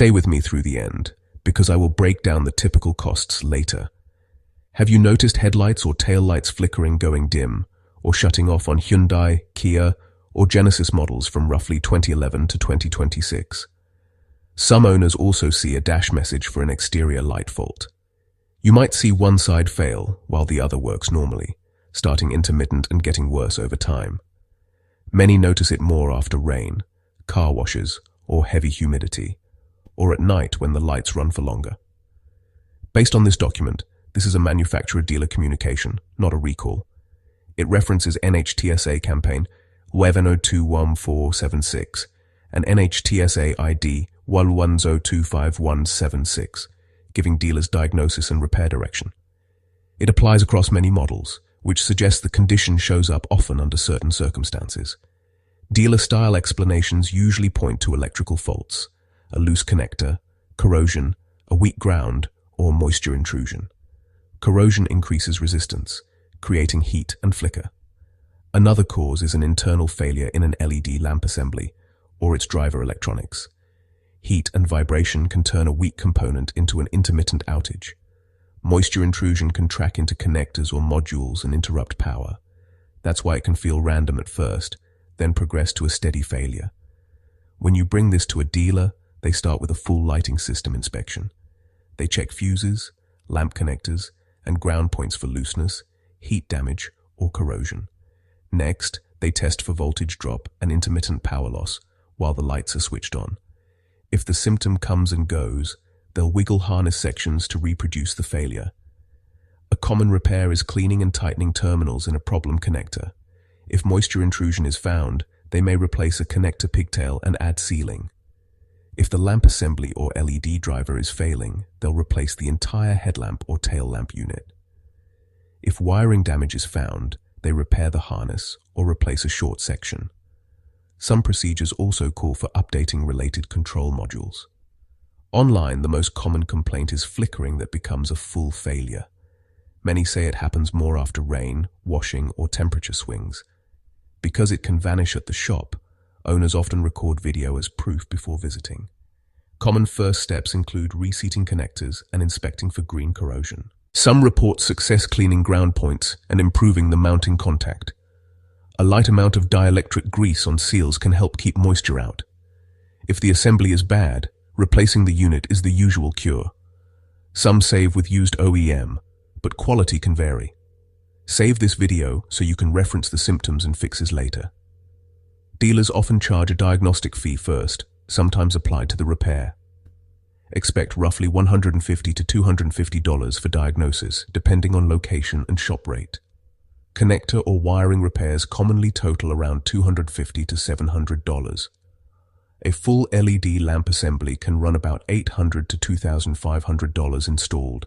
Stay with me through the end, because I will break down the typical costs later. Have you noticed headlights or taillights flickering going dim, or shutting off on Hyundai, Kia, or Genesis models from roughly 2011 to 2026? Some owners also see a dash message for an exterior light fault. You might see one side fail while the other works normally, starting intermittent and getting worse over time. Many notice it more after rain, car washes, or heavy humidity, or at night when the lights run for longer. Based on this document, this is a manufacturer-dealer communication, not a recall. It references NHTSA Campaign 11021476 and NHTSA ID 11025176, giving dealers diagnosis and repair direction. It applies across many models, which suggests the condition shows up often under certain circumstances. Dealer-style explanations usually point to electrical faults, a loose connector, corrosion, a weak ground, or moisture intrusion. Corrosion increases resistance, creating heat and flicker. Another cause is an internal failure in an LED lamp assembly or its driver electronics. Heat and vibration can turn a weak component into an intermittent outage. Moisture intrusion can track into connectors or modules and interrupt power. That's why it can feel random at first, then progress to a steady failure. When you bring this to a dealer, they start with a full lighting system inspection. They check fuses, lamp connectors, and ground points for looseness, heat damage, or corrosion. Next, they test for voltage drop and intermittent power loss while the lights are switched on. If the symptom comes and goes, they'll wiggle harness sections to reproduce the failure. A common repair is cleaning and tightening terminals in a problem connector. If moisture intrusion is found, they may replace a connector pigtail and add sealing. If the lamp assembly or LED driver is failing, they'll replace the entire headlamp or tail lamp unit. If wiring damage is found, they repair the harness or replace a short section. Some procedures also call for updating related control modules. Online, the most common complaint is flickering that becomes a full failure. Many say it happens more after rain, washing, or temperature swings. Because it can vanish at the shop, owners often record video as proof before visiting. Common first steps include reseating connectors and inspecting for green corrosion. Some report success cleaning ground points and improving the mounting contact. A light amount of dielectric grease on seals can help keep moisture out. If the assembly is bad, replacing the unit is the usual cure. Some save with used OEM, but quality can vary. Save this video so you can reference the symptoms and fixes later. Dealers often charge a diagnostic fee first, sometimes applied to the repair. Expect roughly $150 to $250 for diagnosis, depending on location and shop rate. Connector or wiring repairs commonly total around $250 to $700. A full LED lamp assembly can run about $800 to $2,500 installed.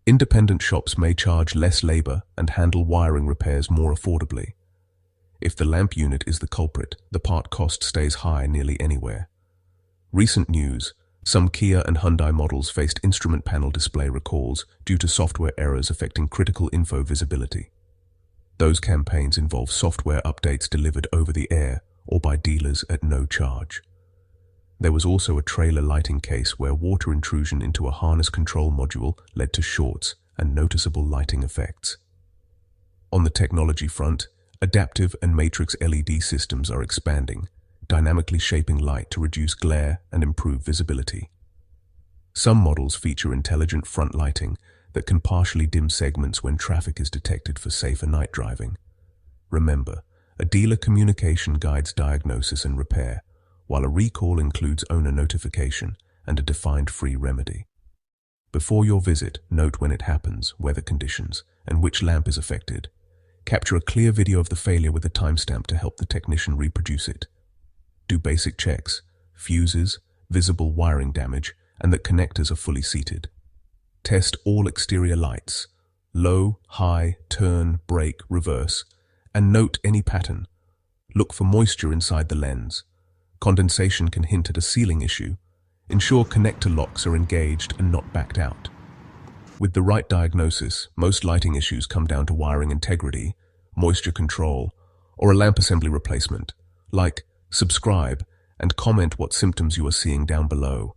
Independent shops may charge less labor and handle wiring repairs more affordably. If the lamp unit is the culprit, the part cost stays high nearly anywhere. Recent news: some Kia and Hyundai models faced instrument panel display recalls due to software errors affecting critical info visibility. Those campaigns involve software updates delivered over the air or by dealers at no charge. There was also a trailer lighting case where water intrusion into a harness control module led to shorts and noticeable lighting effects. On the technology front, adaptive and matrix LED systems are expanding, dynamically shaping light to reduce glare and improve visibility. Some models feature intelligent front lighting that can partially dim segments when traffic is detected for safer night driving. Remember, a dealer communication guides diagnosis and repair, while a recall includes owner notification and a defined free remedy. Before your visit, note when it happens, weather conditions, and which lamp is affected. Capture a clear video of the failure with a timestamp to help the technician reproduce it. Do basic checks: fuses, visible wiring damage, and that connectors are fully seated. Test all exterior lights: low, high, turn, brake, reverse, and note any pattern. Look for moisture inside the lens. Condensation can hint at a sealing issue. Ensure connector locks are engaged and not backed out. With the right diagnosis, most lighting issues come down to wiring integrity, moisture control, or a lamp assembly replacement. Like, subscribe, and comment what symptoms you are seeing down below.